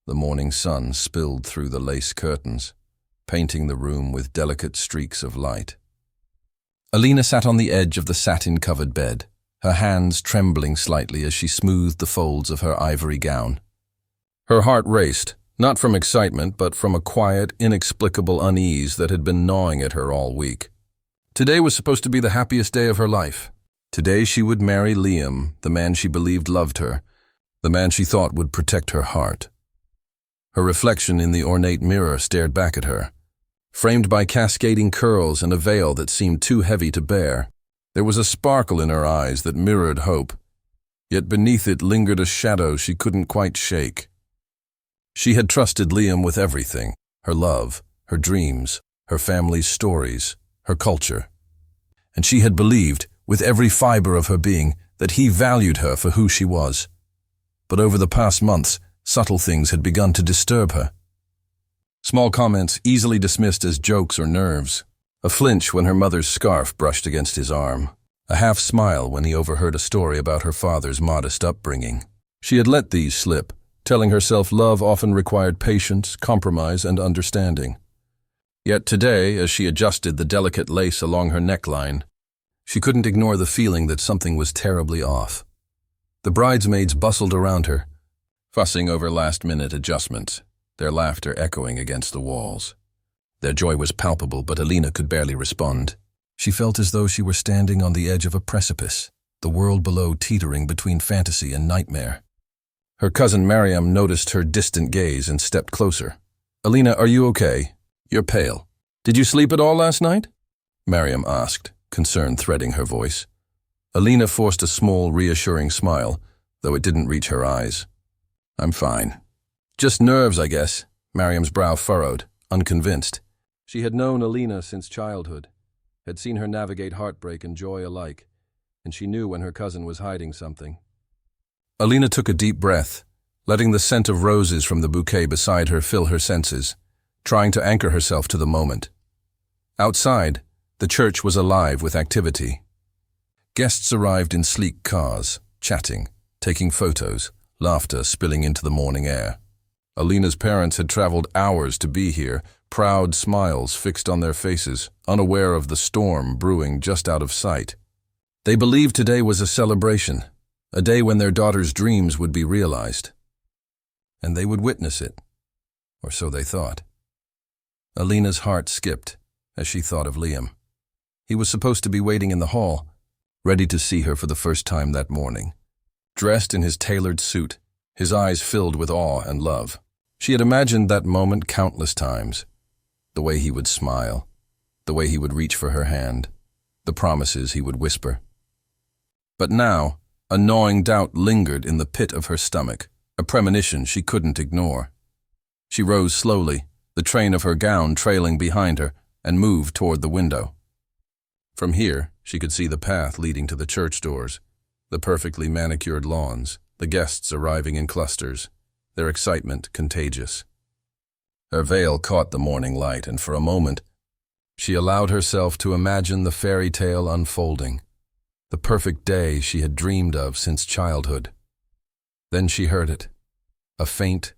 The morning sun spilled through the lace curtains, painting the room with delicate streaks of light. Alina sat on the edge of the satin-covered bed, her hands trembling slightly as she smoothed the folds of her ivory gown. Her heart raced, not from excitement, but from a quiet, inexplicable unease that had been gnawing at her all week. Today was supposed to be the happiest day of her life. Today she would marry Liam, the man she believed loved her, the man she thought would protect her heart. Her reflection in the ornate mirror stared back at her. Framed by cascading curls and a veil that seemed too heavy to bear, there was a sparkle in her eyes that mirrored hope, yet beneath it lingered a shadow she couldn't quite shake. She had trusted Liam with everything, her love, her dreams, her family's stories, her culture. And she had believed, with every fiber of her being, that he valued her for who she was. But over the past months, subtle things had begun to disturb her. Small comments easily dismissed as jokes or nerves. A flinch when her mother's scarf brushed against his arm. A half smile when he overheard a story about her father's modest upbringing. She had let these slip, telling herself love often required patience, compromise, and understanding. Yet today, as she adjusted the delicate lace along her neckline, she couldn't ignore the feeling that something was terribly off. The bridesmaids bustled around her, fussing over last-minute adjustments, their laughter echoing against the walls. Their joy was palpable, but Alina could barely respond. She felt as though she were standing on the edge of a precipice, the world below teetering between fantasy and nightmare. Her cousin Mariam noticed her distant gaze and stepped closer. "Alina, are you okay? You're pale. Did you sleep at all last night?" Mariam asked, concern threading her voice. Alina forced a small, reassuring smile, though it didn't reach her eyes. "I'm fine. Just nerves, I guess." Mariam's brow furrowed, unconvinced. She had known Alina since childhood, had seen her navigate heartbreak and joy alike, and she knew when her cousin was hiding something. Alina took a deep breath, letting the scent of roses from the bouquet beside her fill her senses, trying to anchor herself to the moment. Outside, the church was alive with activity. Guests arrived in sleek cars, chatting, taking photos, laughter spilling into the morning air. Alina's parents had traveled hours to be here, proud smiles fixed on their faces, unaware of the storm brewing just out of sight. They believed today was a celebration, a day when their daughter's dreams would be realized. And they would witness it, or so they thought. Alina's heart skipped as she thought of Liam. He was supposed to be waiting in the hall, ready to see her for the first time that morning. Dressed in his tailored suit, his eyes filled with awe and love. She had imagined that moment countless times. The way he would smile, the way he would reach for her hand, the promises he would whisper. But now, a gnawing doubt lingered in the pit of her stomach, a premonition she couldn't ignore. She rose slowly, the train of her gown trailing behind her, and moved toward the window. From here, she could see the path leading to the church doors, the perfectly manicured lawns, the guests arriving in clusters, their excitement contagious. Her veil caught the morning light, and for a moment, she allowed herself to imagine the fairy tale unfolding, the perfect day she had dreamed of since childhood. Then she heard it, a faint,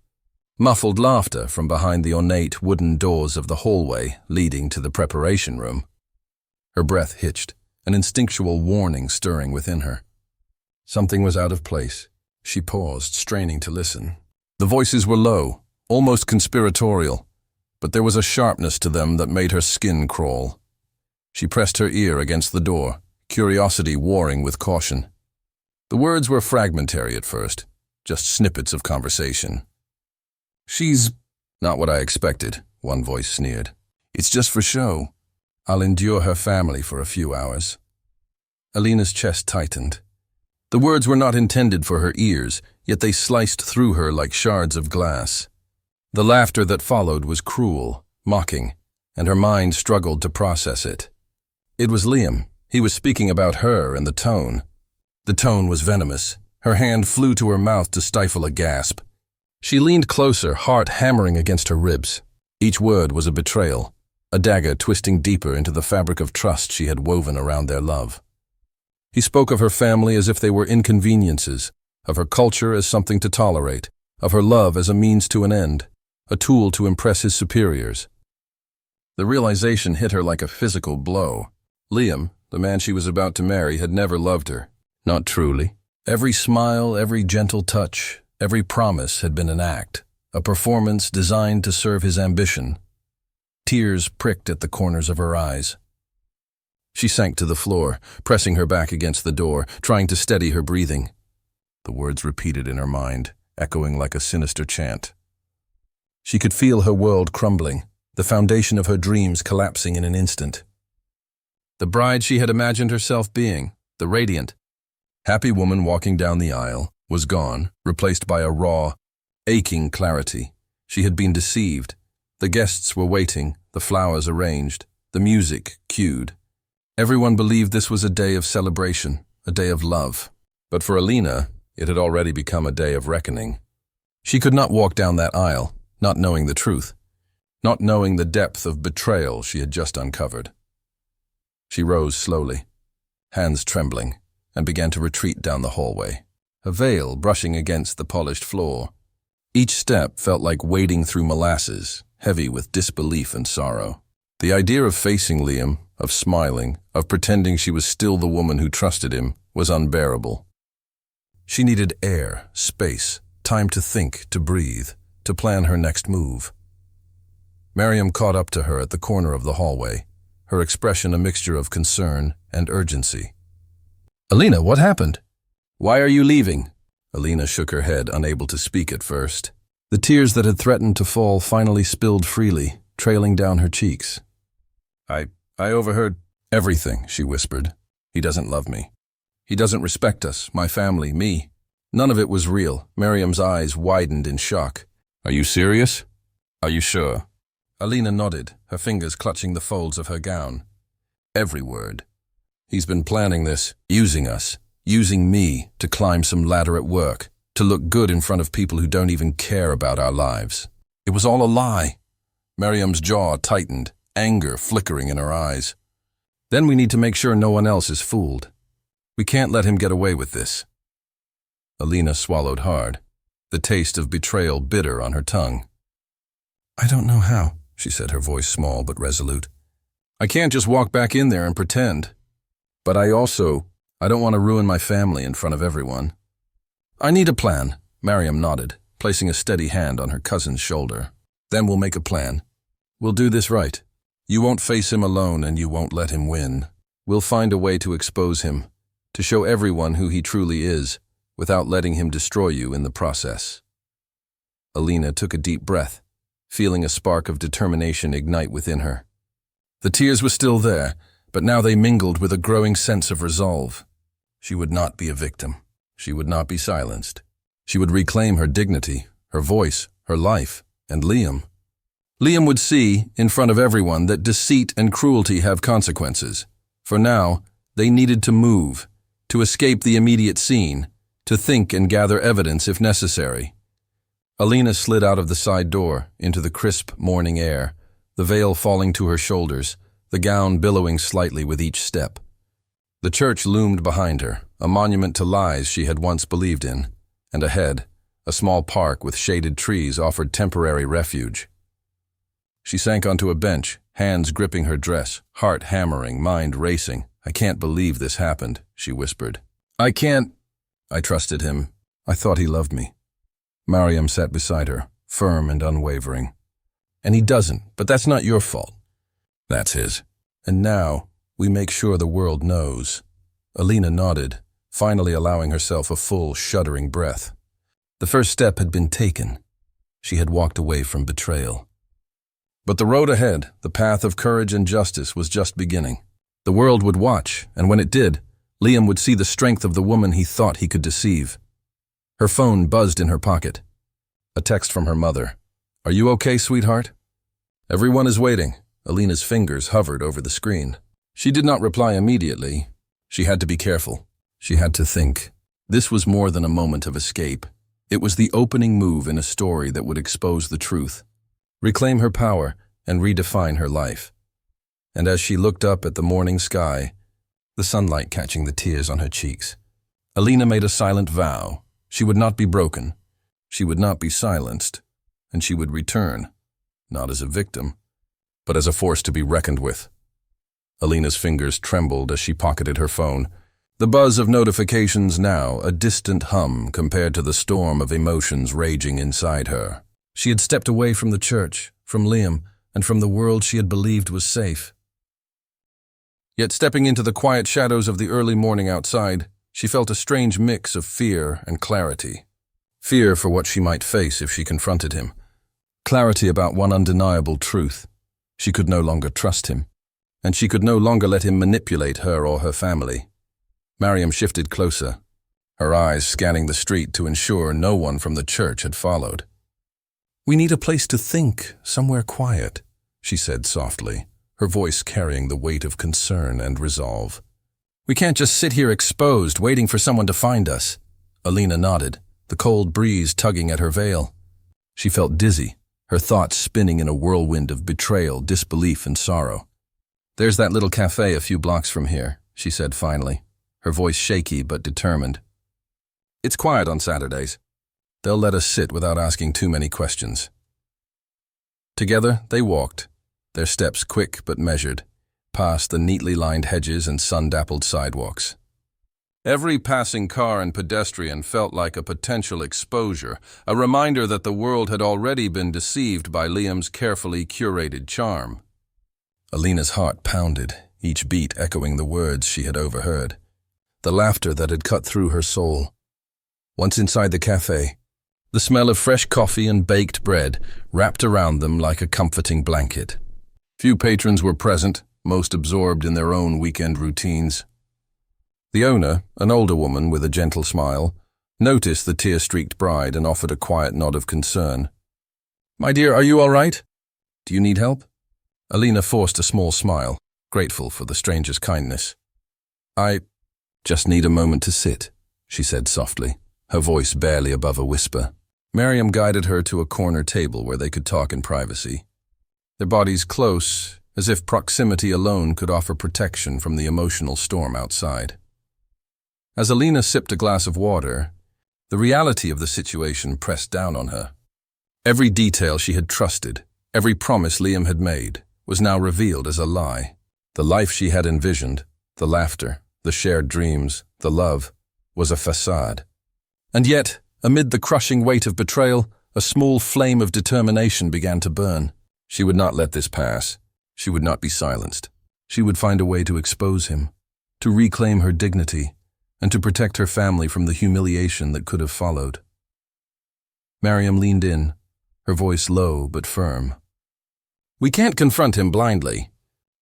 muffled laughter from behind the ornate wooden doors of the hallway leading to the preparation room. Her breath hitched, an instinctual warning stirring within her. Something was out of place. She paused, straining to listen. The voices were low, almost conspiratorial, but there was a sharpness to them that made her skin crawl. She pressed her ear against the door, curiosity warring with caution. The words were fragmentary at first, just snippets of conversation. "She's not what I expected," one voice sneered. "It's just for show. I'll endure her family for a few hours." Alina's chest tightened. The words were not intended for her ears, yet they sliced through her like shards of glass. The laughter that followed was cruel, mocking, and her mind struggled to process it. It was Liam. He was speaking about her, and the tone. The tone was venomous. Her hand flew to her mouth to stifle a gasp. She leaned closer, heart hammering against her ribs. Each word was a betrayal, a dagger twisting deeper into the fabric of trust she had woven around their love. He spoke of her family as if they were inconveniences, of her culture as something to tolerate, of her love as a means to an end, a tool to impress his superiors. The realization hit her like a physical blow. Liam, the man she was about to marry, had never loved her. Not truly. Every smile, every gentle touch, every promise had been an act, a performance designed to serve his ambition. Tears pricked at the corners of her eyes. She sank to the floor, pressing her back against the door, trying to steady her breathing. The words repeated in her mind, echoing like a sinister chant. She could feel her world crumbling, the foundation of her dreams collapsing in an instant. The bride she had imagined herself being, the radiant, happy woman walking down the aisle, was gone, replaced by a raw, aching clarity. She had been deceived. The guests were waiting, the flowers arranged, the music cued. Everyone believed this was a day of celebration, a day of love. But for Alina, it had already become a day of reckoning. She could not walk down that aisle, not knowing the truth, not knowing the depth of betrayal she had just uncovered. She rose slowly, hands trembling, and began to retreat down the hallway, her veil brushing against the polished floor. Each step felt like wading through molasses, heavy with disbelief and sorrow. The idea of facing Liam, of smiling, of pretending she was still the woman who trusted him, was unbearable. She needed air, space, time to think, to breathe, to plan her next move. Miriam caught up to her at the corner of the hallway, her expression a mixture of concern and urgency. "Alina, what happened? Why are you leaving?" Alina shook her head, unable to speak at first. The tears that had threatened to fall finally spilled freely, trailing down her cheeks. I overheard everything," she whispered. "He doesn't love me. He doesn't respect us, my family, me." None of it was real. Miriam's eyes widened in shock. "Are you serious? Are you sure?" Alina nodded, her fingers clutching the folds of her gown. "Every word. He's been planning this, using us, using me to climb some ladder at work, to look good in front of people who don't even care about our lives. It was all a lie." Miriam's jaw tightened, anger flickering in her eyes. "Then we need to make sure no one else is fooled. We can't let him get away with this." Alina swallowed hard, the taste of betrayal bitter on her tongue. "I don't know how," she said, her voice small but resolute. "I can't just walk back in there and pretend. But I don't want to ruin my family in front of everyone. I need a plan." Miriam nodded, placing a steady hand on her cousin's shoulder. "Then we'll make a plan. We'll do this right. You won't face him alone and you won't let him win. We'll find a way to expose him, to show everyone who he truly is, without letting him destroy you in the process." Alina took a deep breath, feeling a spark of determination ignite within her. The tears were still there, but now they mingled with a growing sense of resolve. She would not be a victim. She would not be silenced. She would reclaim her dignity, her voice, her life, and Liam. Liam would see, in front of everyone, that deceit and cruelty have consequences. For now, they needed to move, to escape the immediate scene, to think and gather evidence if necessary. Alina slid out of the side door, into the crisp morning air, the veil falling to her shoulders, the gown billowing slightly with each step. The church loomed behind her, a monument to lies she had once believed in, and ahead, a small park with shaded trees offered temporary refuge. She sank onto a bench, hands gripping her dress, heart hammering, mind racing. "I can't believe this happened," she whispered. "I can't." "I trusted him. I thought he loved me." Miriam sat beside her, firm and unwavering. "And he doesn't, but that's not your fault." "That's his. And now, we make sure the world knows." Alina nodded, finally allowing herself a full, shuddering breath. The first step had been taken. She had walked away from betrayal. But the road ahead, the path of courage and justice, was just beginning. The world would watch, and when it did, Liam would see the strength of the woman he thought he could deceive. Her phone buzzed in her pocket. A text from her mother. "Are you okay, sweetheart?" "Everyone is waiting." Alina's fingers hovered over the screen. She did not reply immediately. She had to be careful. She had to think. This was more than a moment of escape. It was the opening move in a story that would expose the truth, reclaim her power, and redefine her life. And as she looked up at the morning sky, the sunlight catching the tears on her cheeks, Alina made a silent vow. She would not be broken. She would not be silenced, and she would return, not as a victim, but as a force to be reckoned with. Alina's fingers trembled as she pocketed her phone, the buzz of notifications now a distant hum compared to the storm of emotions raging inside her. She had stepped away from the church, from Liam, and from the world she had believed was safe. Yet stepping into the quiet shadows of the early morning outside, she felt a strange mix of fear and clarity. Fear for what she might face if she confronted him. Clarity about one undeniable truth. She could no longer trust him, and she could no longer let him manipulate her or her family. Mariam shifted closer, her eyes scanning the street to ensure no one from the church had followed. "We need a place to think, somewhere quiet," she said softly, her voice carrying the weight of concern and resolve. "We can't just sit here exposed, waiting for someone to find us." Alina nodded, the cold breeze tugging at her veil. She felt dizzy, her thoughts spinning in a whirlwind of betrayal, disbelief, and sorrow. "There's that little cafe a few blocks from here," she said finally, her voice shaky but determined. "It's quiet on Saturdays. They'll let us sit without asking too many questions." Together they walked, their steps quick but measured, past the neatly lined hedges and sun-dappled sidewalks. Every passing car and pedestrian felt like a potential exposure, a reminder that the world had already been deceived by Liam's carefully curated charm. Alina's heart pounded, each beat echoing the words she had overheard, the laughter that had cut through her soul. Once inside the cafe, the smell of fresh coffee and baked bread wrapped around them like a comforting blanket. Few patrons were present, most absorbed in their own weekend routines. The owner, an older woman with a gentle smile, noticed the tear-streaked bride and offered a quiet nod of concern. "My dear, are you all right? Do you need help?" Alina forced a small smile, grateful for the stranger's kindness. "I just need a moment to sit," she said softly, her voice barely above a whisper. Mariam guided her to a corner table where they could talk in privacy, their bodies close, as if proximity alone could offer protection from the emotional storm outside. As Alina sipped a glass of water, the reality of the situation pressed down on her. Every detail she had trusted, every promise Liam had made, was now revealed as a lie. The life she had envisioned, the laughter, the shared dreams, the love, was a facade. And yet, amid the crushing weight of betrayal, a small flame of determination began to burn. She would not let this pass. She would not be silenced. She would find a way to expose him, to reclaim her dignity, and to protect her family from the humiliation that could have followed. Mariam leaned in, her voice low but firm. "We can't confront him blindly.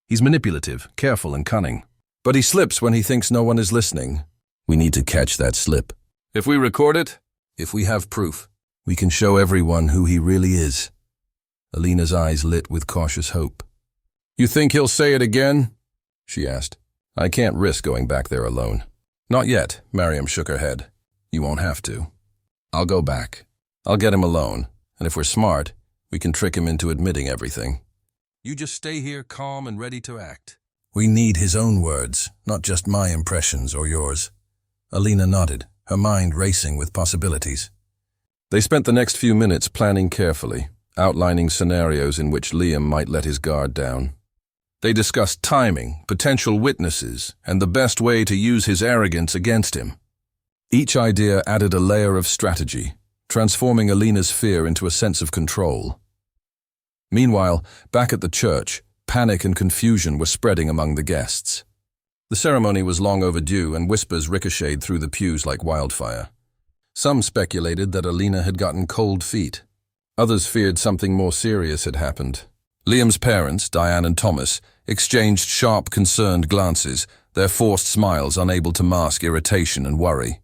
He's manipulative, careful, and cunning. But he slips when he thinks no one is listening. We need to catch that slip. If we record it, if we have proof, we can show everyone who he really is." Alina's eyes lit with cautious hope. "You think he'll say it again?" she asked. "I can't risk going back there alone." "Not yet," Mariam shook her head. "You won't have to. I'll go back. I'll get him alone, and if we're smart, we can trick him into admitting everything. You just stay here calm and ready to act." "We need his own words, not just my impressions or yours." Alina nodded, her mind racing with possibilities. They spent the next few minutes planning carefully, outlining scenarios in which Liam might let his guard down. They discussed timing, potential witnesses, and the best way to use his arrogance against him. Each idea added a layer of strategy, transforming Alina's fear into a sense of control. Meanwhile, back at the church, panic and confusion were spreading among the guests. The ceremony was long overdue, and whispers ricocheted through the pews like wildfire. Some speculated that Alina had gotten cold feet. Others feared something more serious had happened. Liam's parents, Diane and Thomas, exchanged sharp, concerned glances, their forced smiles unable to mask irritation and worry.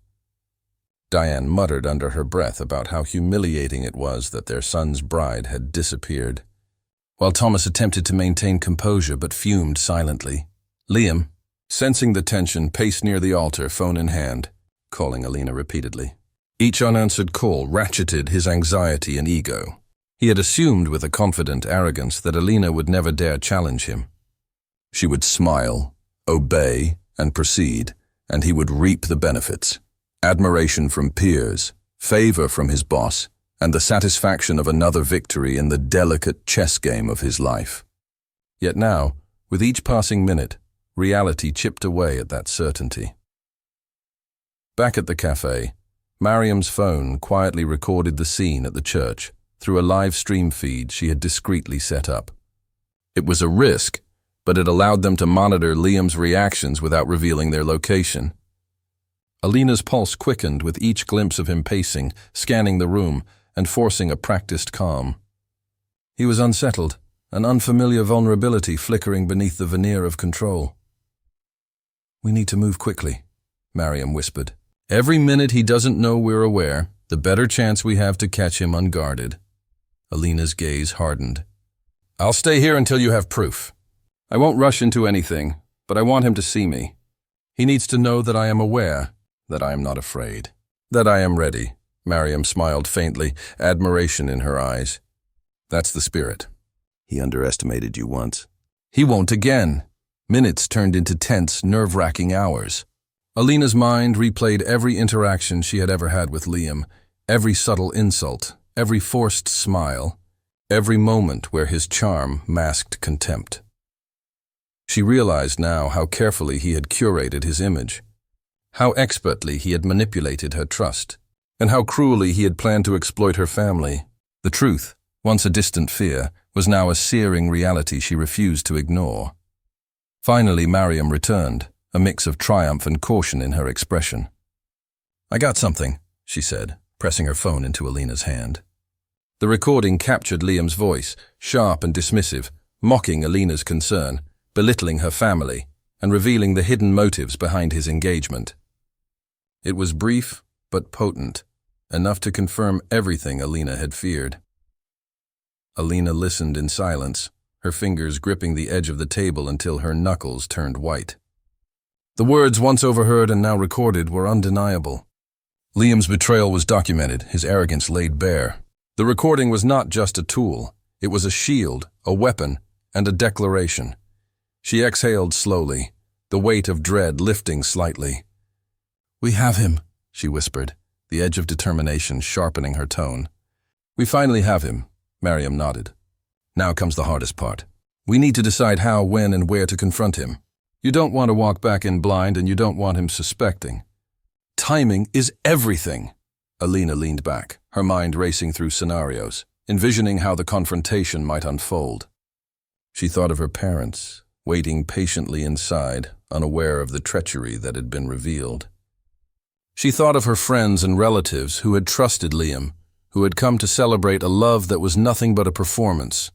Diane muttered under her breath about how humiliating it was that their son's bride had disappeared, while Thomas attempted to maintain composure but fumed silently. Liam, sensing the tension, paced near the altar, phone in hand, calling Alina repeatedly. Each unanswered call ratcheted his anxiety and ego. He had assumed with a confident arrogance that Alina would never dare challenge him. She would smile, obey, and proceed, and he would reap the benefits. Admiration from peers, favor from his boss, and the satisfaction of another victory in the delicate chess game of his life. Yet now, with each passing minute, reality chipped away at that certainty. Back at the cafe, Mariam's phone quietly recorded the scene at the church through a live stream feed she had discreetly set up. It was a risk, but it allowed them to monitor Liam's reactions without revealing their location. Alina's pulse quickened with each glimpse of him pacing, scanning the room, and forcing a practiced calm. He was unsettled, an unfamiliar vulnerability flickering beneath the veneer of control. "We need to move quickly," Mariam whispered. "Every minute he doesn't know we're aware, the better chance we have to catch him unguarded." Alina's gaze hardened. "I'll stay here until you have proof. I won't rush into anything, but I want him to see me. He needs to know that I am aware, that I am not afraid, that I am ready." Mariam smiled faintly, admiration in her eyes. "That's the spirit. He underestimated you once. He won't again." Minutes turned into tense, nerve-wracking hours. Alina's mind replayed every interaction she had ever had with Liam, every subtle insult, every forced smile, every moment where his charm masked contempt. She realized now how carefully he had curated his image, how expertly he had manipulated her trust, and how cruelly he had planned to exploit her family. The truth, once a distant fear, was now a searing reality she refused to ignore. Finally, Mariam returned, a mix of triumph and caution in her expression. "I got something," she said, pressing her phone into Alina's hand. The recording captured Liam's voice, sharp and dismissive, mocking Alina's concern, belittling her family, and revealing the hidden motives behind his engagement. It was brief, but potent, enough to confirm everything Alina had feared. Alina listened in silence, her fingers gripping the edge of the table until her knuckles turned white. The words once overheard and now recorded were undeniable. Liam's betrayal was documented, his arrogance laid bare. The recording was not just a tool, it was a shield, a weapon, and a declaration. She exhaled slowly, the weight of dread lifting slightly. "We have him," she whispered, the edge of determination sharpening her tone. "We finally have him," Mariam nodded. "Now comes the hardest part. We need to decide how, when, and where to confront him. You don't want to walk back in blind, and you don't want him suspecting. Timing is everything." Alina leaned back, her mind racing through scenarios, envisioning how the confrontation might unfold. She thought of her parents, waiting patiently inside, unaware of the treachery that had been revealed. She thought of her friends and relatives who had trusted Liam, who had come to celebrate a love that was nothing but a performance.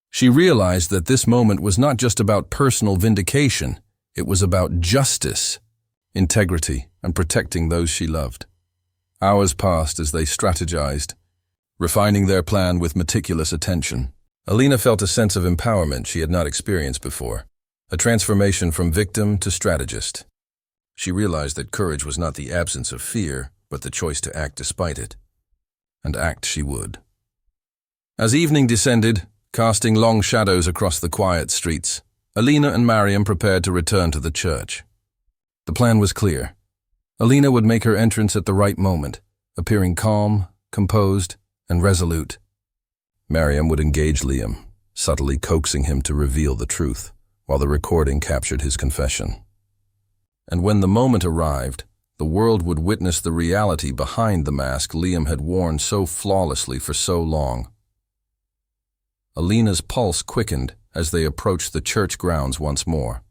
She realized that this moment was not just about personal vindication, it was about justice, integrity, and protecting those she loved. Hours passed as they strategized, refining their plan with meticulous attention. Alina felt a sense of empowerment she had not experienced before, a transformation from victim to strategist. She realized that courage was not the absence of fear, but the choice to act despite it. And act she would. As evening descended, casting long shadows across the quiet streets, Alina and Mariam prepared to return to the church. The plan was clear. Alina would make her entrance at the right moment, appearing calm, composed, and resolute. Mariam would engage Liam, subtly coaxing him to reveal the truth, while the recording captured his confession. And when the moment arrived, the world would witness the reality behind the mask Liam had worn so flawlessly for so long. Alina's pulse quickened as they approached the church grounds once more.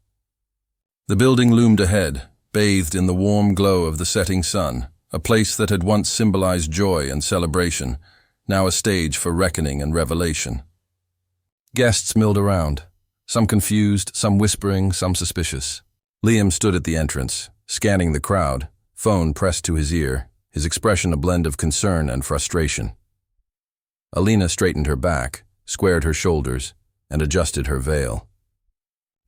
The building loomed ahead, bathed in the warm glow of the setting sun, a place that had once symbolized joy and celebration, now a stage for reckoning and revelation. Guests milled around, some confused, some whispering, some suspicious. Liam stood at the entrance, scanning the crowd, phone pressed to his ear, his expression a blend of concern and frustration. Alina straightened her back, squared her shoulders, and adjusted her veil.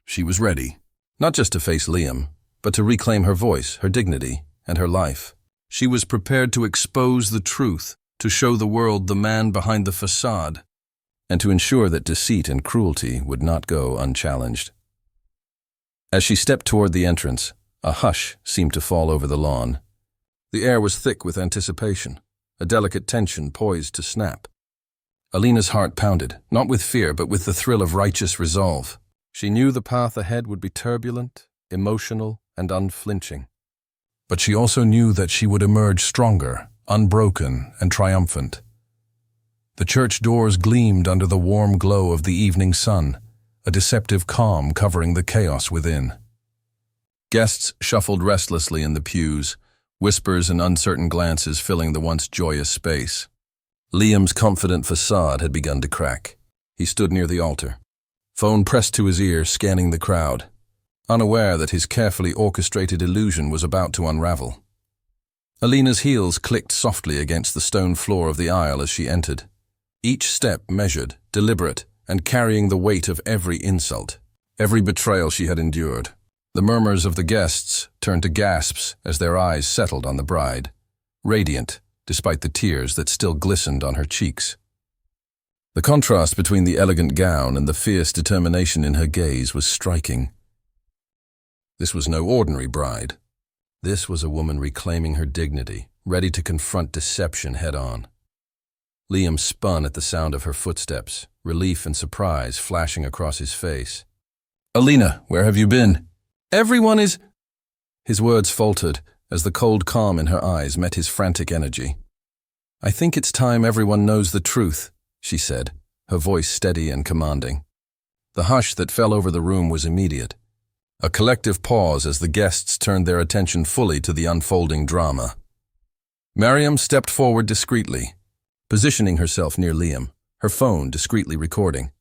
She was ready, not just to face Liam, but to reclaim her voice, her dignity, and her life. She was prepared to expose the truth, to show the world the man behind the facade, and to ensure that deceit and cruelty would not go unchallenged. As she stepped toward the entrance, a hush seemed to fall over the lawn. The air was thick with anticipation, a delicate tension poised to snap. Alina's heart pounded, not with fear but with the thrill of righteous resolve. She knew the path ahead would be turbulent, emotional, and unflinching. But she also knew that she would emerge stronger, unbroken, and triumphant. The church doors gleamed under the warm glow of the evening sun, a deceptive calm covering the chaos within. Guests shuffled restlessly in the pews, whispers and uncertain glances filling the once joyous space. Liam's confident facade had begun to crack. He stood near the altar, phone pressed to his ear, scanning the crowd, unaware that his carefully orchestrated illusion was about to unravel. Alina's heels clicked softly against the stone floor of the aisle as she entered, each step measured, deliberate, and carrying the weight of every insult, every betrayal she had endured. The murmurs of the guests turned to gasps as their eyes settled on the bride, radiant despite the tears that still glistened on her cheeks. The contrast between the elegant gown and the fierce determination in her gaze was striking. This was no ordinary bride. This was a woman reclaiming her dignity, ready to confront deception head-on. Liam spun at the sound of her footsteps, relief and surprise flashing across his face. "Alina, where have you been?" "Everyone is—" His words faltered as the cold calm in her eyes met his frantic energy. "I think it's time everyone knows the truth," she said, her voice steady and commanding. The hush that fell over the room was immediate, a collective pause as the guests turned their attention fully to the unfolding drama. Miriam stepped forward discreetly, positioning herself near Liam, her phone discreetly recording.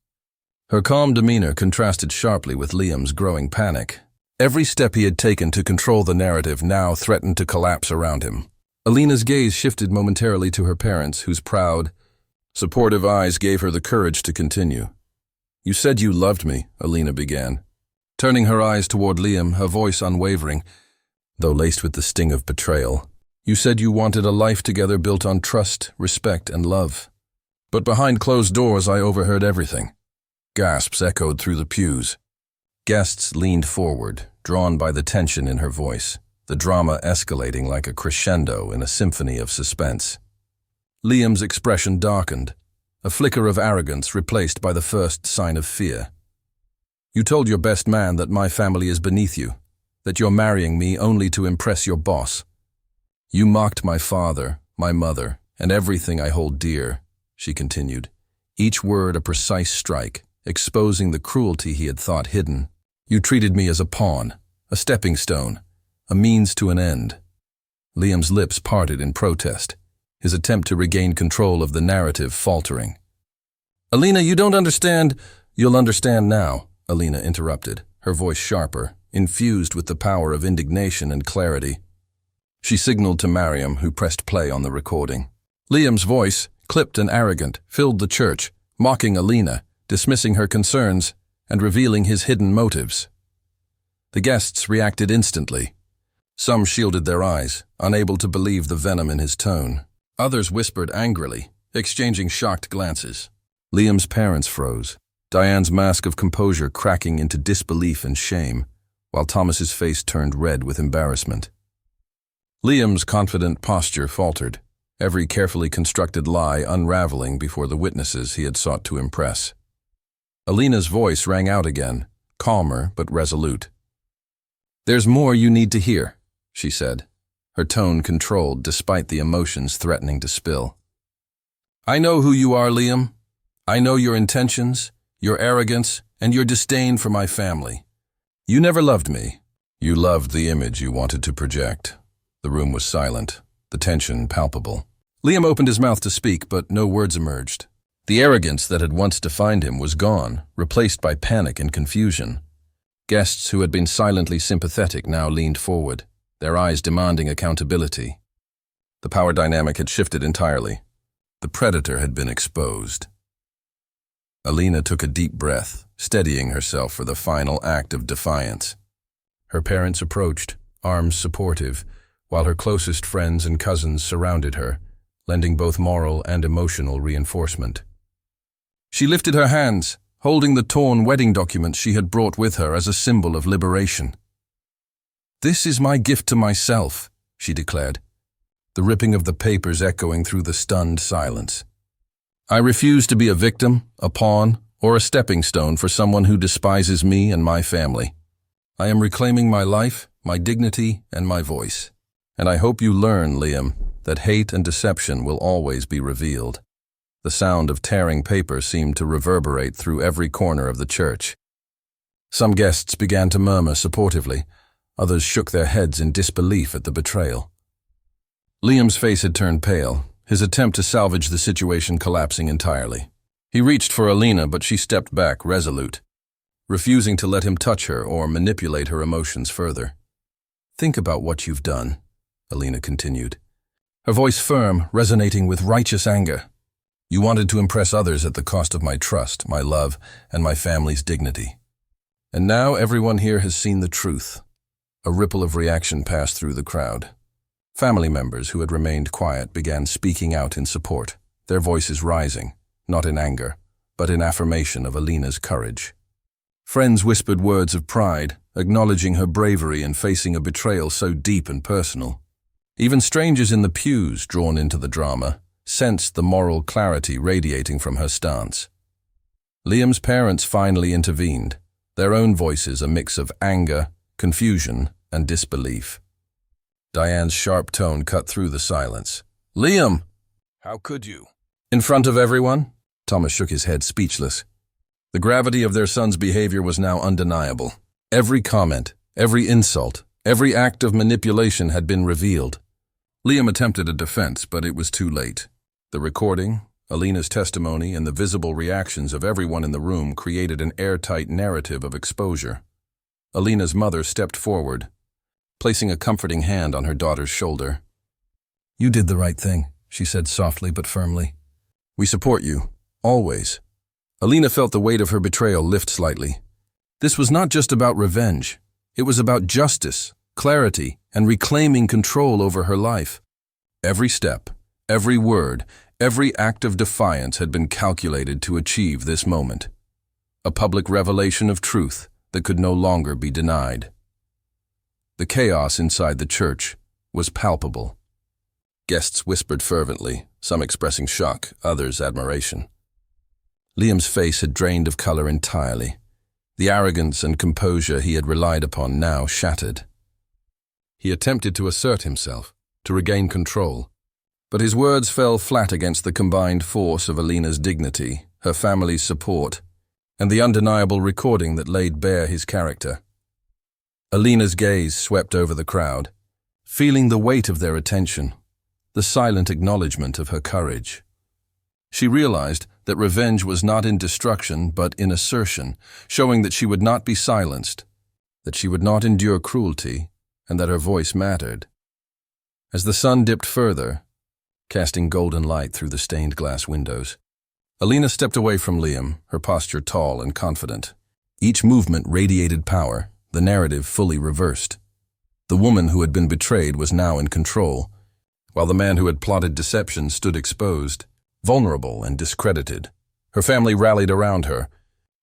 Her calm demeanor contrasted sharply with Liam's growing panic. Every step he had taken to control the narrative now threatened to collapse around him. Alina's gaze shifted momentarily to her parents, whose proud, supportive eyes gave her the courage to continue. "You said you loved me," Alina began, turning her eyes toward Liam, her voice unwavering, though laced with the sting of betrayal. "You said you wanted a life together built on trust, respect, and love. But behind closed doors I overheard everything." Gasps echoed through the pews. Guests leaned forward, drawn by the tension in her voice, the drama escalating like a crescendo in a symphony of suspense. Liam's expression darkened, a flicker of arrogance replaced by the first sign of fear. "You told your best man that my family is beneath you, that you're marrying me only to impress your boss. You mocked my father, my mother, and everything I hold dear," she continued, each word a precise strike, exposing the cruelty he had thought hidden. "You treated me as a pawn, a stepping stone, a means to an end." Liam's lips parted in protest, his attempt to regain control of the narrative faltering. "Alina, you don't understand." "You'll understand now," Alina interrupted, her voice sharper, infused with the power of indignation and clarity. She signaled to Miriam, who pressed play on the recording. Liam's voice, clipped and arrogant, filled the church, mocking Alina, dismissing her concerns, and revealing his hidden motives. The guests reacted instantly. Some shielded their eyes, unable to believe the venom in his tone. Others whispered angrily, exchanging shocked glances. Liam's parents froze, Diane's mask of composure cracking into disbelief and shame, while Thomas's face turned red with embarrassment. Liam's confident posture faltered, every carefully constructed lie unraveling before the witnesses he had sought to impress. Alina's voice rang out again, calmer but resolute. "There's more you need to hear," she said, her tone controlled despite the emotions threatening to spill. "I know who you are, Liam. I know your intentions, your arrogance, and your disdain for my family. You never loved me. You loved the image you wanted to project." The room was silent, the tension palpable. Liam opened his mouth to speak, but no words emerged. The arrogance that had once defined him was gone, replaced by panic and confusion. Guests who had been silently sympathetic now leaned forward, their eyes demanding accountability. The power dynamic had shifted entirely. The predator had been exposed. Alina took a deep breath, steadying herself for the final act of defiance. Her parents approached, arms supportive, while her closest friends and cousins surrounded her, lending both moral and emotional reinforcement. She lifted her hands, holding the torn wedding documents she had brought with her as a symbol of liberation. "This is my gift to myself," she declared. the ripping of the papers echoing through the stunned silence. I refuse to be a victim, a pawn, or a stepping stone for someone who despises me and my family. I am reclaiming my life, my dignity, and my voice. And I hope you learn, Liam, that hate and deception will always be revealed. The sound of tearing paper seemed to reverberate through every corner of the church. Some guests began to murmur supportively. Others shook their heads in disbelief at the betrayal. Liam's face had turned pale, his attempt to salvage the situation collapsing entirely. He reached for Alina, but she stepped back, resolute, refusing to let him touch her or manipulate her emotions further. "Think about what you've done," Alina continued, her voice firm, resonating with righteous anger. "You wanted to impress others at the cost of my trust, my love, and my family's dignity. And now everyone here has seen the truth." A ripple of reaction passed through the crowd. Family members who had remained quiet began speaking out in support, their voices rising, not in anger, but in affirmation of Alina's courage. Friends whispered words of pride, acknowledging her bravery in facing a betrayal so deep and personal. Even strangers in the pews, drawn into the drama, sensed the moral clarity radiating from her stance. Liam's parents finally intervened, their own voices a mix of anger, confusion, and disbelief. Diane's sharp tone cut through the silence. "Liam! How could you?" "In front of everyone?" Thomas shook his head, speechless. The gravity of their son's behavior was now undeniable. Every comment, every insult, every act of manipulation had been revealed. Liam attempted a defense, but it was too late. The recording, Alina's testimony, and the visible reactions of everyone in the room created an airtight narrative of exposure. Alina's mother stepped forward, placing a comforting hand on her daughter's shoulder. "You did the right thing," she said softly but firmly. "We support you, always." Alina felt the weight of her betrayal lift slightly. This was not just about revenge. It was about justice, clarity, and reclaiming control over her life. Every step, every word, every act of defiance had been calculated to achieve this moment. A public revelation of truth that could no longer be denied. The chaos inside the church was palpable. Guests whispered fervently, some expressing shock, others admiration. Liam's face had drained of color entirely. The arrogance and composure he had relied upon now shattered. He attempted to assert himself, to regain control, but his words fell flat against the combined force of Alina's dignity, her family's support, and the undeniable recording that laid bare his character. Alina's gaze swept over the crowd, feeling the weight of their attention, the silent acknowledgement of her courage. She realized that revenge was not in destruction but in assertion, showing that she would not be silenced, that she would not endure cruelty, and that her voice mattered. As the sun dipped further, casting golden light through the stained glass windows, Alina stepped away from Liam, her posture tall and confident. Each movement radiated power, the narrative fully reversed. The woman who had been betrayed was now in control, while the man who had plotted deception stood exposed, vulnerable and discredited. Her family rallied around her,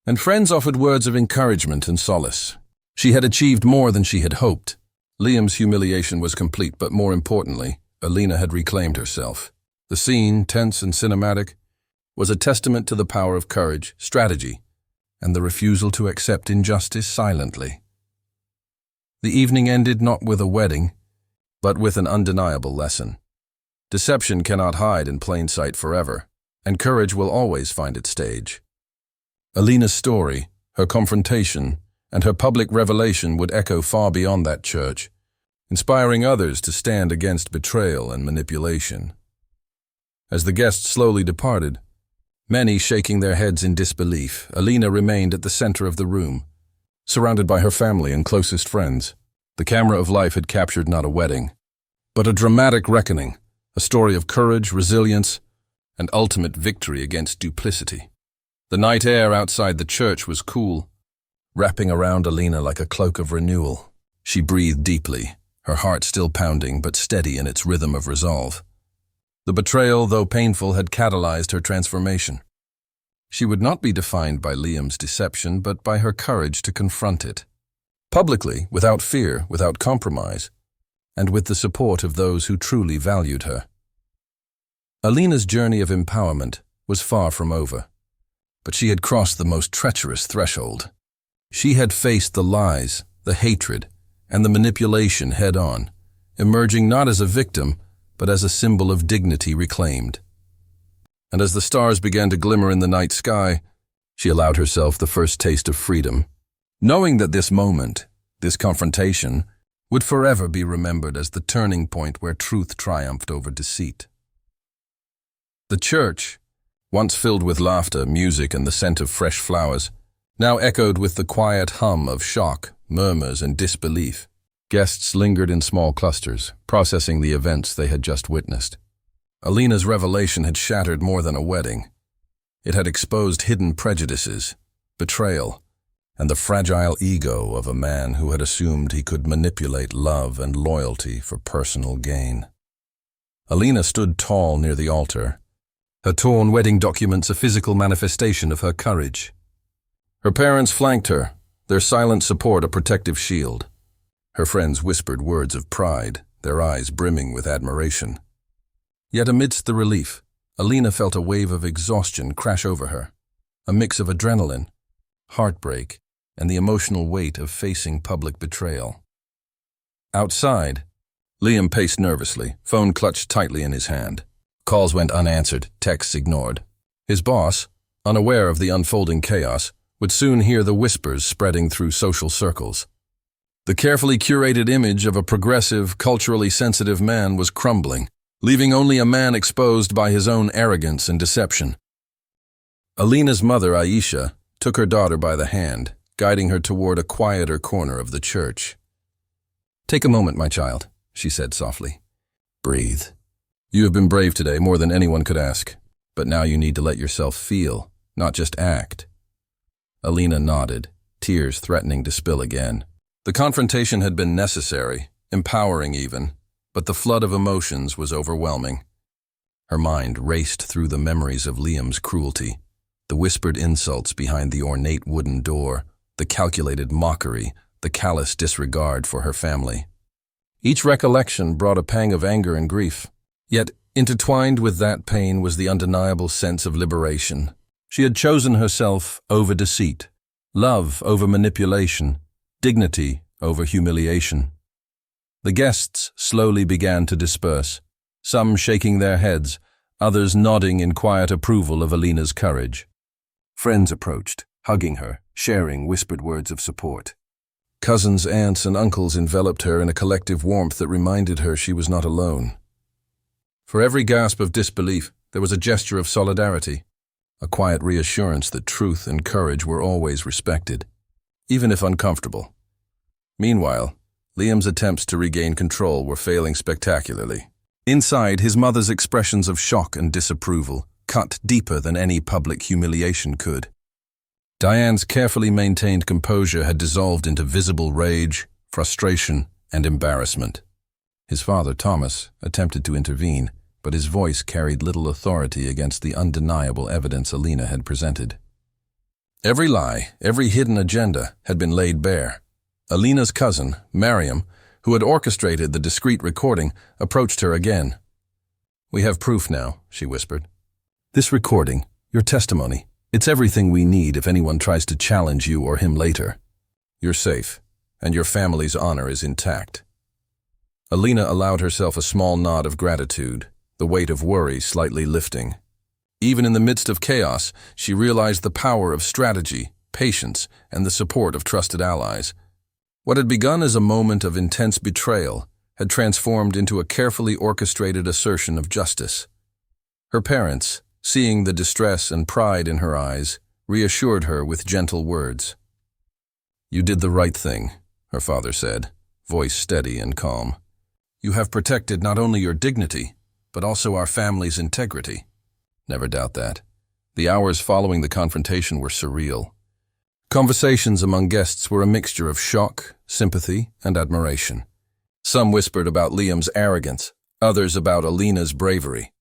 and friends offered words of encouragement and solace. She had achieved more than she had hoped. Liam's humiliation was complete, but more importantly, Alina had reclaimed herself. The scene, tense and cinematic, was a testament to the power of courage, strategy, and the refusal to accept injustice silently. The evening ended not with a wedding, but with an undeniable lesson. Deception cannot hide in plain sight forever, and courage will always find its stage. Alina's story, her confrontation, and her public revelation would echo far beyond that church, inspiring others to stand against betrayal and manipulation. As the guests slowly departed, many shaking their heads in disbelief, Alina remained at the center of the room, surrounded by her family and closest friends. The camera of life had captured not a wedding, but a dramatic reckoning, a story of courage, resilience, and ultimate victory against duplicity. The night air outside the church was cool, wrapping around Alina like a cloak of renewal. She breathed deeply, her heart still pounding but steady in its rhythm of resolve. The betrayal, though painful, had catalyzed her transformation. She would not be defined by Liam's deception, but by her courage to confront it. Publicly, without fear, without compromise. and with the support of those who truly valued her. Alina's journey of empowerment was far from over, but she had crossed the most treacherous threshold. She had faced the lies, the hatred, and the manipulation head-on, emerging not as a victim, but as a symbol of dignity reclaimed. And as the stars began to glimmer in the night sky, she allowed herself the first taste of freedom, knowing that this moment, this confrontation, would forever be remembered as the turning point where truth triumphed over deceit. The church, once filled with laughter, music, and the scent of fresh flowers, now echoed with the quiet hum of shock, murmurs, and disbelief. Guests lingered in small clusters, processing the events they had just witnessed. Alina's revelation had shattered more than a wedding. It had exposed hidden prejudices, betrayal, and the fragile ego of a man who had assumed he could manipulate love and loyalty for personal gain. Alina stood tall near the altar, her torn wedding documents a physical manifestation of her courage. Her parents flanked her, their silent support a protective shield. Her friends whispered words of pride, their eyes brimming with admiration. Yet amidst the relief, Alina felt a wave of exhaustion crash over her, a mix of adrenaline, heartbreak, and the emotional weight of facing public betrayal. Outside, Liam paced nervously, phone clutched tightly in his hand. Calls went unanswered, texts ignored. His boss, unaware of the unfolding chaos, would soon hear the whispers spreading through social circles. The carefully curated image of a progressive, culturally sensitive man was crumbling, leaving only a man exposed by his own arrogance and deception. Alina's mother, Aisha, took her daughter by the hand, guiding her toward a quieter corner of the church. "Take a moment, my child," she said softly. "Breathe. You have been brave today, more than anyone could ask, but now you need to let yourself feel, not just act." Alina nodded, tears threatening to spill again. The confrontation had been necessary, empowering even, but the flood of emotions was overwhelming. Her mind raced through the memories of Liam's cruelty, the whispered insults behind the ornate wooden door, the calculated mockery, the callous disregard for her family. Each recollection brought a pang of anger and grief. Yet, intertwined with that pain was the undeniable sense of liberation. She had chosen herself over deceit, love over manipulation, dignity over humiliation. The guests slowly began to disperse, some shaking their heads, others nodding in quiet approval of Alina's courage. Friends approached, hugging her, sharing whispered words of support. Cousins, aunts, and uncles enveloped her in a collective warmth that reminded her she was not alone. For every gasp of disbelief, there was a gesture of solidarity, a quiet reassurance that truth and courage were always respected, even if uncomfortable. Meanwhile, Liam's attempts to regain control were failing spectacularly. Inside, his mother's expressions of shock and disapproval cut deeper than any public humiliation could. Diane's carefully maintained composure had dissolved into visible rage, frustration, and embarrassment. His father, Thomas, attempted to intervene, but his voice carried little authority against the undeniable evidence Alina had presented. Every lie, every hidden agenda had been laid bare. Alina's cousin, Mariam, who had orchestrated the discreet recording, approached her again. "We have proof now," she whispered. "This recording, your testimony, it's everything we need if anyone tries to challenge you or him later. You're safe, and your family's honor is intact." Alina allowed herself a small nod of gratitude, the weight of worry slightly lifting. Even in the midst of chaos, she realized the power of strategy, patience, and the support of trusted allies. What had begun as a moment of intense betrayal had transformed into a carefully orchestrated assertion of justice. Her parents, seeing the distress and pride in her eyes, reassured her with gentle words. "You did the right thing," her father said, voice steady and calm. "You have protected not only your dignity, but also our family's integrity." Never doubt that. The hours following the confrontation were surreal. Conversations among guests were a mixture of shock, sympathy, and admiration. Some whispered about Liam's arrogance, others about Alina's bravery.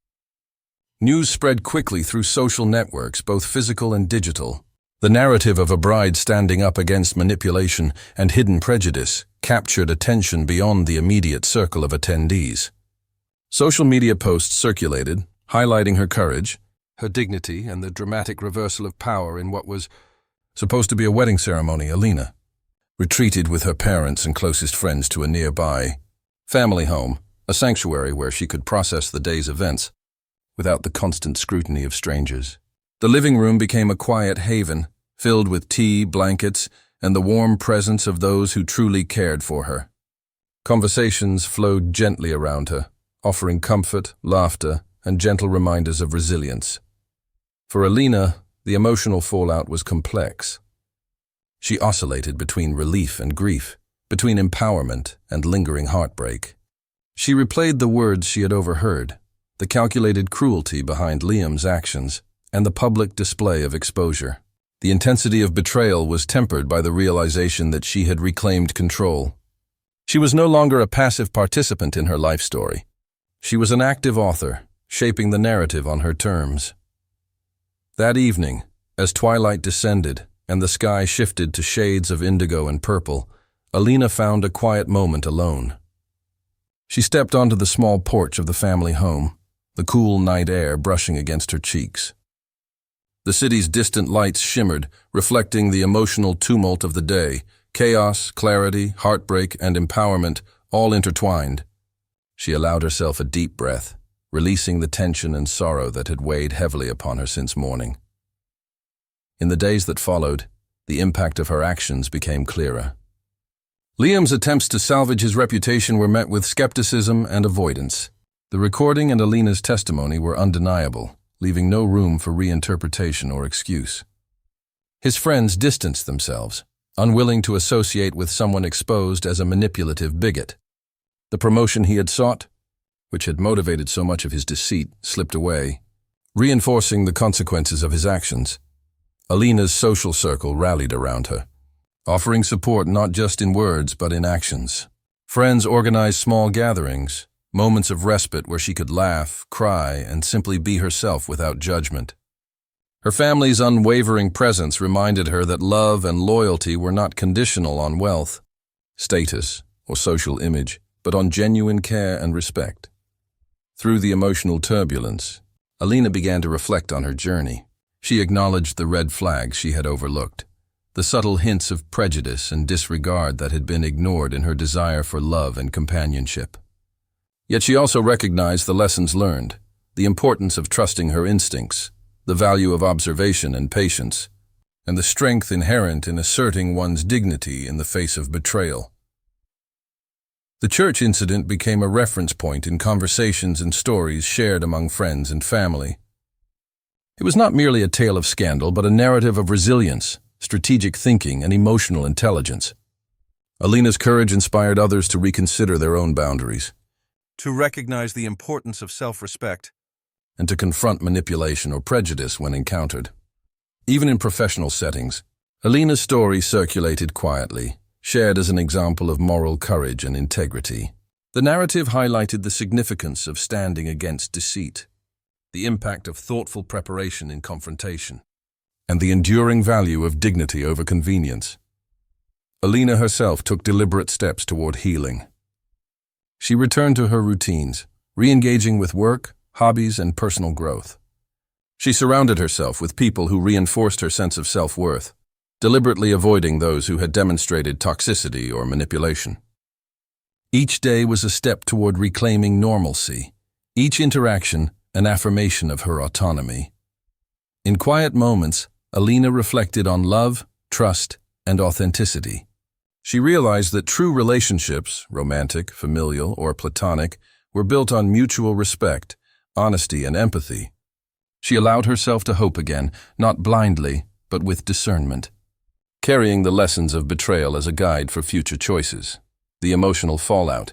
News spread quickly through social networks, both physical and digital, The narrative of a bride standing up against manipulation and hidden prejudice captured attention beyond the immediate circle of attendees. Social media posts circulated, highlighting her courage, her dignity, and the dramatic reversal of power in what was supposed to be a wedding ceremony. Alina retreated with her parents and closest friends to a nearby family home, a sanctuary where she could process the day's events without the constant scrutiny of strangers. The living room became a quiet haven, filled with tea, blankets, and the warm presence of those who truly cared for her. Conversations flowed gently around her, offering comfort, laughter, and gentle reminders of resilience. For Alina, the emotional fallout was complex. She oscillated between relief and grief, between empowerment and lingering heartbreak. She replayed the words she had overheard, the calculated cruelty behind Liam's actions, and the public display of exposure. The intensity of betrayal was tempered by the realization that she had reclaimed control. She was no longer a passive participant in her life story. She was an active author, shaping the narrative on her terms. That evening, as twilight descended and the sky shifted to shades of indigo and purple, Alina found a quiet moment alone. She stepped onto the small porch of the family home, the cool night air brushing against her cheeks. The city's distant lights shimmered, reflecting the emotional tumult of the day, chaos, clarity, heartbreak, and empowerment, all intertwined. She allowed herself a deep breath, releasing the tension and sorrow that had weighed heavily upon her since morning. In the days that followed, the impact of her actions became clearer. Liam's attempts to salvage his reputation were met with skepticism and avoidance. The recording and Alina's testimony were undeniable, leaving no room for reinterpretation or excuse. His friends distanced themselves, unwilling to associate with someone exposed as a manipulative bigot. The promotion he had sought, which had motivated so much of his deceit, slipped away, reinforcing the consequences of his actions. Alina's social circle rallied around her, offering support not just in words but in actions. Friends organized small gatherings, moments of respite where she could laugh, cry, and simply be herself without judgment. Her family's unwavering presence reminded her that love and loyalty were not conditional on wealth, status, or social image, but on genuine care and respect. Through the emotional turbulence, Alina began to reflect on her journey. She acknowledged the red flags she had overlooked, the subtle hints of prejudice and disregard that had been ignored in her desire for love and companionship. Yet she also recognized the lessons learned, the importance of trusting her instincts, the value of observation and patience, and the strength inherent in asserting one's dignity in the face of betrayal. The church incident became a reference point in conversations and stories shared among friends and family. It was not merely a tale of scandal, but a narrative of resilience, strategic thinking, and emotional intelligence. Alina's courage inspired others to reconsider their own boundaries, to recognize the importance of self-respect, and to confront manipulation or prejudice when encountered. Even in professional settings, Alina's story circulated quietly, shared as an example of moral courage and integrity. The narrative highlighted the significance of standing against deceit, the impact of thoughtful preparation in confrontation, and the enduring value of dignity over convenience. Alina herself took deliberate steps toward healing. She returned to her routines, re-engaging with work, hobbies, and personal growth. She surrounded herself with people who reinforced her sense of self-worth, deliberately avoiding those who had demonstrated toxicity or manipulation. Each day was a step toward reclaiming normalcy, each interaction an affirmation of her autonomy. In quiet moments, Alina reflected on love, trust, and authenticity. She realized that true relationships, romantic, familial, or platonic, were built on mutual respect, honesty, and empathy. She allowed herself to hope again, not blindly, but with discernment, carrying the lessons of betrayal as a guide for future choices. The emotional fallout,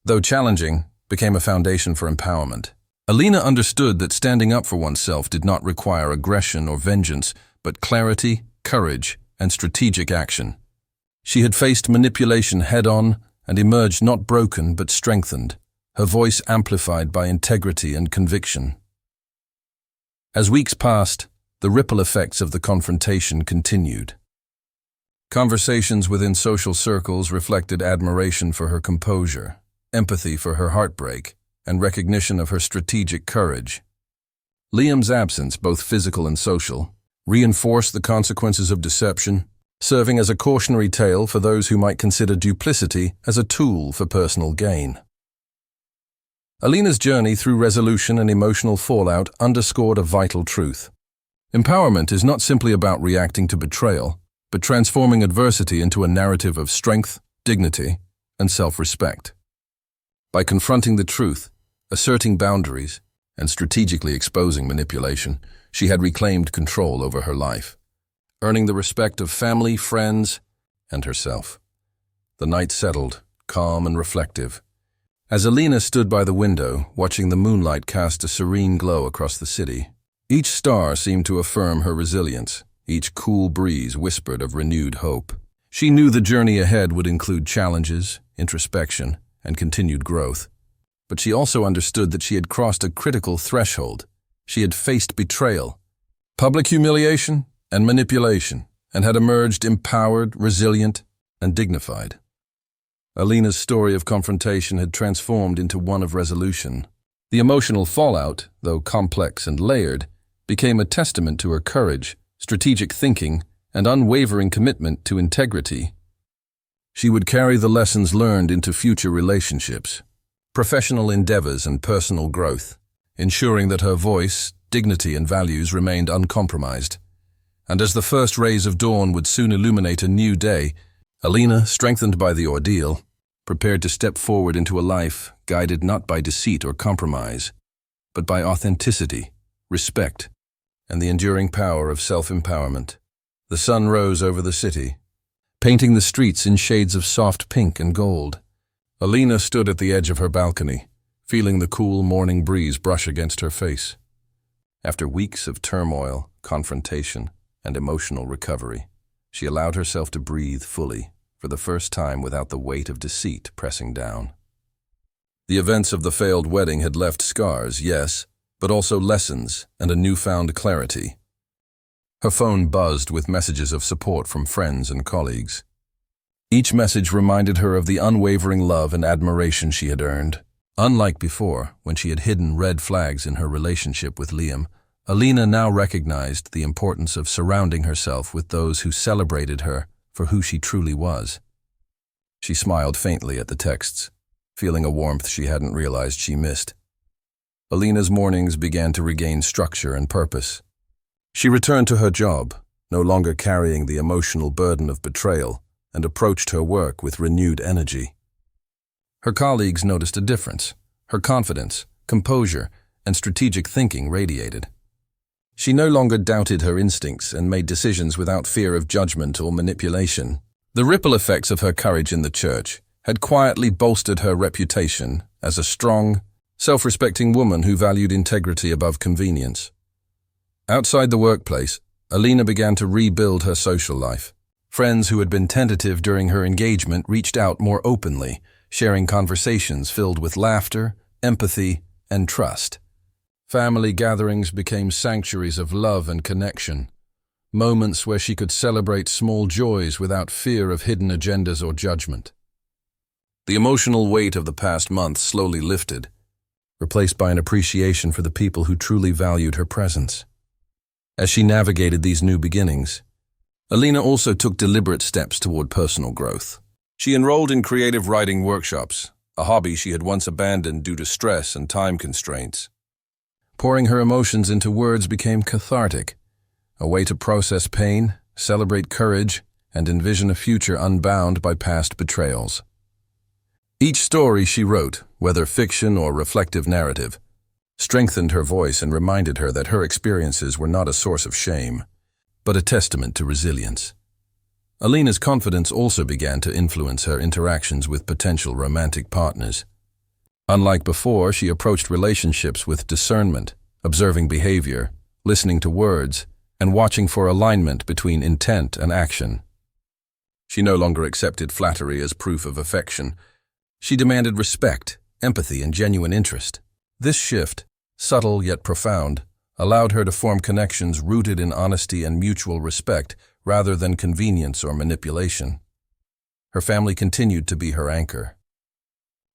though challenging, became a foundation for empowerment. Alina understood that standing up for oneself did not require aggression or vengeance, but clarity, courage, and strategic action. She had faced manipulation head-on and emerged not broken but strengthened, her voice amplified by integrity and conviction. As weeks passed, the ripple effects of the confrontation continued. Conversations within social circles reflected admiration for her composure, empathy for her heartbreak, and recognition of her strategic courage. Liam's absence, both physical and social, reinforced the consequences of deception, serving as a cautionary tale for those who might consider duplicity as a tool for personal gain. Alina's journey through resolution and emotional fallout underscored a vital truth. Empowerment is not simply about reacting to betrayal, but transforming adversity into a narrative of strength, dignity, and self-respect. By confronting the truth, asserting boundaries, and strategically exposing manipulation, she had reclaimed control over her life, earning the respect of family, friends, and herself. The night settled, calm and reflective. As Alina stood by the window, watching the moonlight cast a serene glow across the city, each star seemed to affirm her resilience. Each cool breeze whispered of renewed hope. She knew the journey ahead would include challenges, introspection, and continued growth. But she also understood that she had crossed a critical threshold. She had faced betrayal, public humiliation, and manipulation, and had emerged empowered, resilient, and dignified. Alina's story of confrontation had transformed into one of resolution. The emotional fallout, though complex and layered, became a testament to her courage, strategic thinking, and unwavering commitment to integrity. She would carry the lessons learned into future relationships, professional endeavors, and personal growth, ensuring that her voice, dignity, and values remained uncompromised. And as the first rays of dawn would soon illuminate a new day, Alina, strengthened by the ordeal, prepared to step forward into a life guided not by deceit or compromise, but by authenticity, respect, and the enduring power of self-empowerment. The sun rose over the city, painting the streets in shades of soft pink and gold. Alina stood at the edge of her balcony, feeling the cool morning breeze brush against her face. After weeks of turmoil, confrontation, and emotional recovery, she allowed herself to breathe fully, for the first time without the weight of deceit pressing down. The events of the failed wedding had left scars, yes, but also lessons and a newfound clarity. Her phone buzzed with messages of support from friends and colleagues. Each message reminded her of the unwavering love and admiration she had earned. Unlike before, when she had hidden red flags in her relationship with Liam, Alina now recognized the importance of surrounding herself with those who celebrated her for who she truly was. She smiled faintly at the texts, feeling a warmth she hadn't realized she missed. Alina's mornings began to regain structure and purpose. She returned to her job, no longer carrying the emotional burden of betrayal, and approached her work with renewed energy. Her colleagues noticed a difference. Her confidence, composure, and strategic thinking radiated. She no longer doubted her instincts and made decisions without fear of judgment or manipulation. The ripple effects of her courage in the church had quietly bolstered her reputation as a strong, self-respecting woman who valued integrity above convenience. Outside the workplace, Alina began to rebuild her social life. Friends who had been tentative during her engagement reached out more openly, sharing conversations filled with laughter, empathy, and trust. Family gatherings became sanctuaries of love and connection, moments where she could celebrate small joys without fear of hidden agendas or judgment. The emotional weight of the past month slowly lifted, replaced by an appreciation for the people who truly valued her presence. As she navigated these new beginnings, Alina also took deliberate steps toward personal growth. She enrolled in creative writing workshops, a hobby she had once abandoned due to stress and time constraints. Pouring her emotions into words became cathartic, a way to process pain, celebrate courage, and envision a future unbound by past betrayals. Each story she wrote, whether fiction or reflective narrative, strengthened her voice and reminded her that her experiences were not a source of shame, but a testament to resilience. Alina's confidence also began to influence her interactions with potential romantic partners. Unlike before, she approached relationships with discernment, observing behavior, listening to words, and watching for alignment between intent and action. She no longer accepted flattery as proof of affection. She demanded respect, empathy, and genuine interest. This shift, subtle yet profound, allowed her to form connections rooted in honesty and mutual respect rather than convenience or manipulation. Her family continued to be her anchor.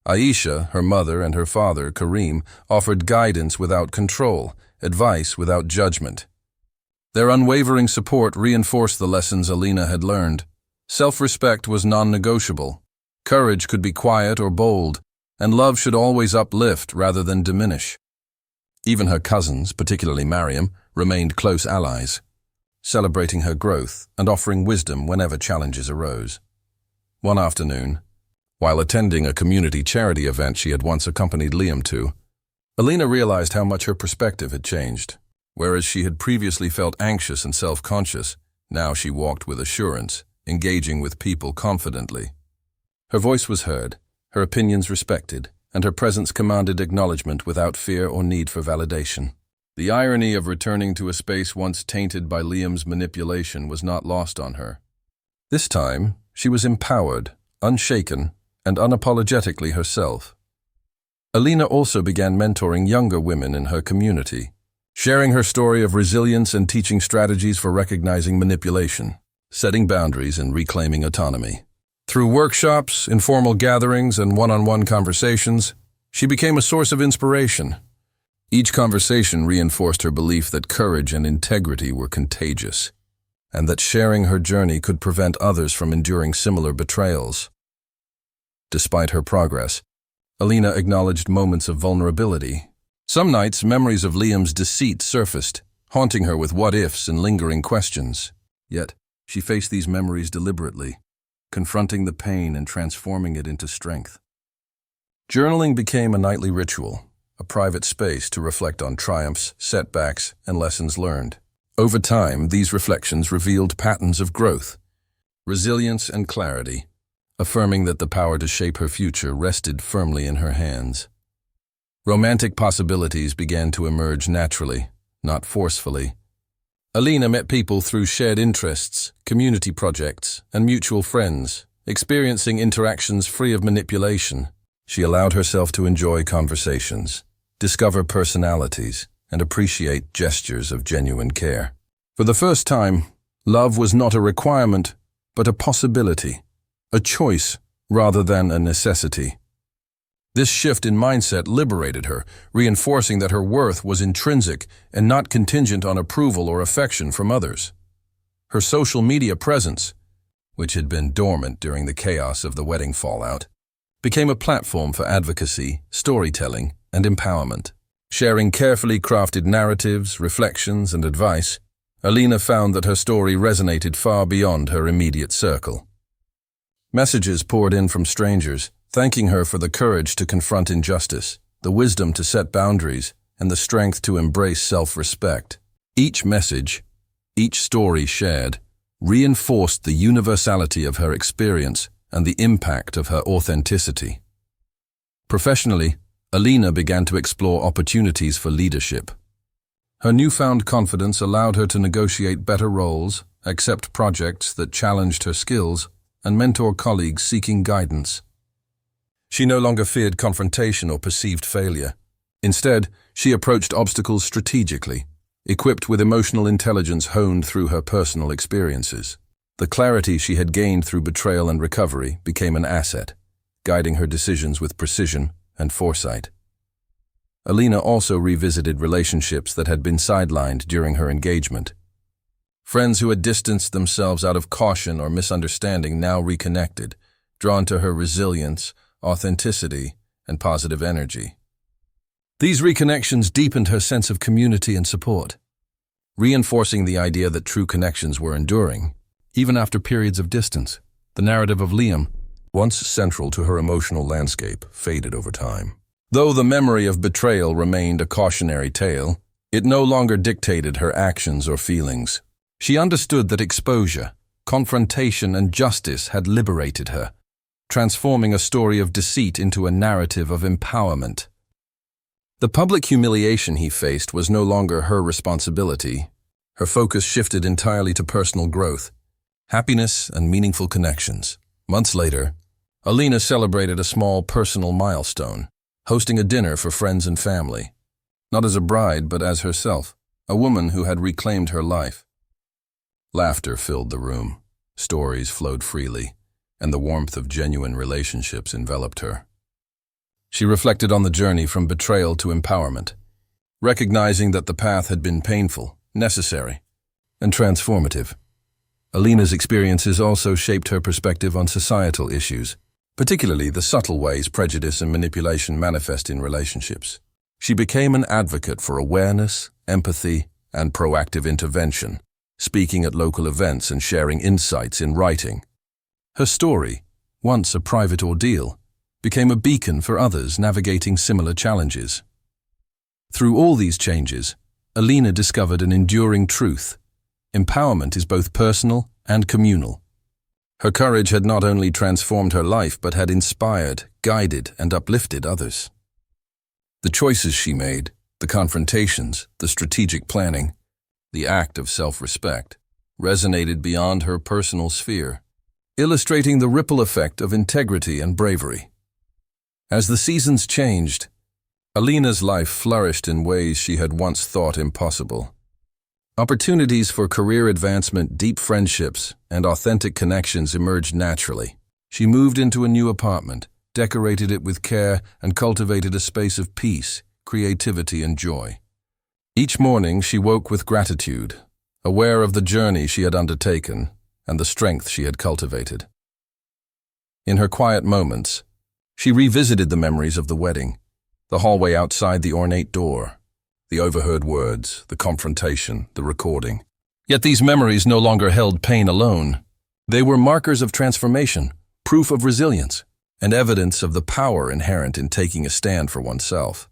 Aisha, her mother, and her father, Kareem, offered guidance without control, advice without judgment. Their unwavering support reinforced the lessons Alina had learned. Self-respect was non-negotiable. Courage could be quiet or bold, and love should always uplift rather than diminish. Even her cousins, particularly Mariam, remained close allies, celebrating her growth and offering wisdom whenever challenges arose. One afternoon, while attending a community charity event she had once accompanied Liam to, Alina realized how much her perspective had changed. Whereas she had previously felt anxious and self-conscious, now she walked with assurance, engaging with people confidently. Her voice was heard, her opinions respected, and her presence commanded acknowledgement without fear or need for validation. The irony of returning to a space once tainted by Liam's manipulation was not lost on her. This time, she was empowered, unshaken, and unapologetically herself. Alina also began mentoring younger women in her community, sharing her story of resilience and teaching strategies for recognizing manipulation, setting boundaries, and reclaiming autonomy. Through workshops, informal gatherings, and one-on-one conversations, she became a source of inspiration. Each conversation reinforced her belief that courage and integrity were contagious, and that sharing her journey could prevent others from enduring similar betrayals. Despite her progress, Alina acknowledged moments of vulnerability. Some nights, memories of Liam's deceit surfaced, haunting her with what-ifs and lingering questions. Yet, she faced these memories deliberately, confronting the pain and transforming it into strength. Journaling became a nightly ritual, a private space to reflect on triumphs, setbacks, and lessons learned. Over time, these reflections revealed patterns of growth, resilience, and clarity, affirming that the power to shape her future rested firmly in her hands. Romantic possibilities began to emerge naturally, not forcefully. Alina met people through shared interests, community projects, and mutual friends, experiencing interactions free of manipulation. She allowed herself to enjoy conversations, discover personalities, and appreciate gestures of genuine care. For the first time, love was not a requirement, but a possibility, a choice rather than a necessity. This shift in mindset liberated her, reinforcing that her worth was intrinsic and not contingent on approval or affection from others. Her social media presence, which had been dormant during the chaos of the wedding fallout, became a platform for advocacy, storytelling, and empowerment. Sharing carefully crafted narratives, reflections, and advice, Alina found that her story resonated far beyond her immediate circle. Messages poured in from strangers, thanking her for the courage to confront injustice, the wisdom to set boundaries, and the strength to embrace self-respect. Each message, each story shared, reinforced the universality of her experience and the impact of her authenticity. Professionally, Alina began to explore opportunities for leadership. Her newfound confidence allowed her to negotiate better roles, accept projects that challenged her skills, and mentor colleagues seeking guidance. She no longer feared confrontation or perceived failure. Instead, she approached obstacles strategically, equipped with emotional intelligence honed through her personal experiences. The clarity she had gained through betrayal and recovery became an asset, guiding her decisions with precision and foresight. Alina also revisited relationships that had been sidelined during her engagement. Friends who had distanced themselves out of caution or misunderstanding now reconnected, drawn to her resilience, authenticity, and positive energy. These reconnections deepened her sense of community and support, reinforcing the idea that true connections were enduring. Even after periods of distance, the narrative of Liam, once central to her emotional landscape, faded over time. Though the memory of betrayal remained a cautionary tale, it no longer dictated her actions or feelings. She understood that exposure, confrontation, and justice had liberated her, transforming a story of deceit into a narrative of empowerment. The public humiliation he faced was no longer her responsibility. Her focus shifted entirely to personal growth, happiness, and meaningful connections. Months later, Alina celebrated a small personal milestone, hosting a dinner for friends and family, not as a bride but as herself. a woman who had reclaimed her life. Laughter filled the room, stories flowed freely, and the warmth of genuine relationships enveloped her. She reflected on the journey from betrayal to empowerment, recognizing that the path had been painful, necessary, and transformative. Alina's experiences also shaped her perspective on societal issues, particularly the subtle ways prejudice and manipulation manifest in relationships. She became an advocate for awareness, empathy, and proactive intervention, speaking at local events and sharing insights in writing. Her story, once a private ordeal, became a beacon for others navigating similar challenges. Through all these changes, Alina discovered an enduring truth: empowerment is both personal and communal. Her courage had not only transformed her life but had inspired, guided, and uplifted others. The choices she made, the confrontations, the strategic planning, the act of self-respect, resonated beyond her personal sphere, illustrating the ripple effect of integrity and bravery. As the seasons changed, Alina's life flourished in ways she had once thought impossible. Opportunities for career advancement, deep friendships, and authentic connections emerged naturally. She moved into a new apartment, decorated it with care, and cultivated a space of peace, creativity, and joy. Each morning she woke with gratitude, aware of the journey she had undertaken and the strength she had cultivated. In her quiet moments, she revisited the memories of the wedding, the hallway outside the ornate door, the overheard words, the confrontation, the recording. Yet these memories no longer held pain alone. They were markers of transformation, proof of resilience, and evidence of the power inherent in taking a stand for oneself.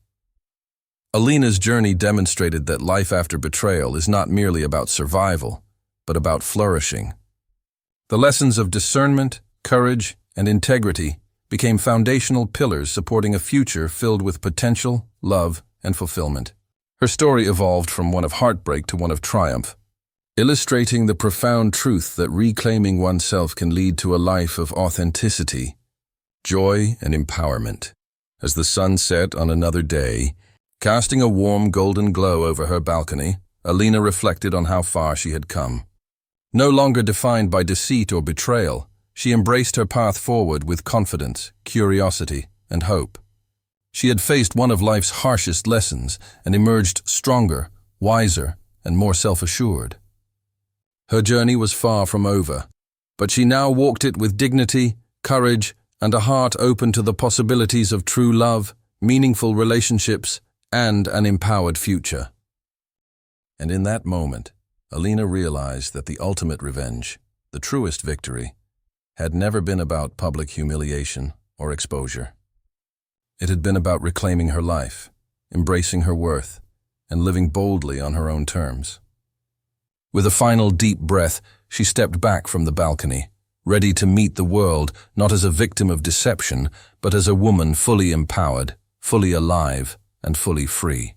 Alina's journey demonstrated that life after betrayal is not merely about survival, but about flourishing. The lessons of discernment, courage, and integrity became foundational pillars supporting a future filled with potential, love, and fulfillment. Her story evolved from one of heartbreak to one of triumph, illustrating the profound truth that reclaiming oneself can lead to a life of authenticity, joy, and empowerment. As the sun set on another day, casting a warm golden glow over her balcony, Alina reflected on how far she had come. No longer defined by deceit or betrayal, she embraced her path forward with confidence, curiosity, and hope. She had faced one of life's harshest lessons and emerged stronger, wiser, and more self-assured. Her journey was far from over, but she now walked it with dignity, courage, and a heart open to the possibilities of true love, meaningful relationships, and an empowered future. And in that moment, Alina realized that the ultimate revenge, the truest victory, had never been about public humiliation or exposure. It had been about reclaiming her life, embracing her worth, and living boldly on her own terms. With a final deep breath, she stepped back from the balcony, ready to meet the world not as a victim of deception, but as a woman fully empowered, fully alive, and fully free.